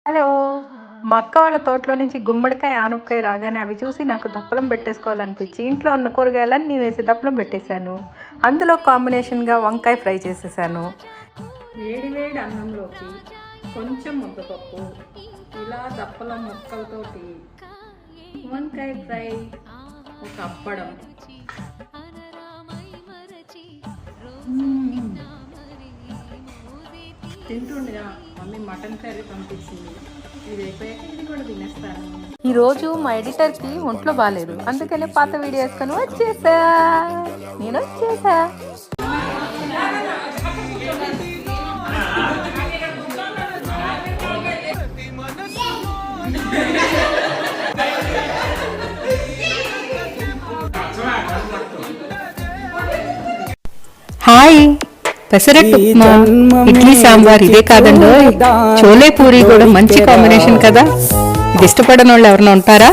Hello! మా అక్క వాళ్ళ తోటలో నుంచి గుమ్మడికాయ, ఆనపకాయ రాగానే అవి చూసి నాకు దప్పలం పెట్టేసుకోవాలనిపించి ఇంట్లో ఉన్న కూరగాయలన్నీ వేసి దప్పలం పెట్టేశాను. అందులో కాంబినేషన్‌గా వంకాయ ఫ్రై చేసేసాను. వేడి వేడి అన్నంలోకి కొంచెం ముద్దపప్పు, ఇలా దప్పలం ముక్కలతోటి వంకాయ ఫ్రై, ఒక అప్పడం. తింటుండగా మమ్మీ మటన్ కర్రీ పంపించింది. ఇది అయిపోయాక ఇది కూడా తినేస్తాను. ఈరోజు మా ఎడిటర్కి ఒంట్లో బాగాలేదు, అందుకనే పాత వీడియో వేసుకొని వచ్చేసా. నేను వచ్చేసా. హాయ్, పెసరట్టు ఉప్మా, ఇడ్లీ సాంబార్ ఇదే కాదండి, చోలే పూరి కూడా మంచి కాంబినేషన్ కదా. ఇది ఇష్టపడని వాళ్ళు ఎవరైనా ఉంటారా?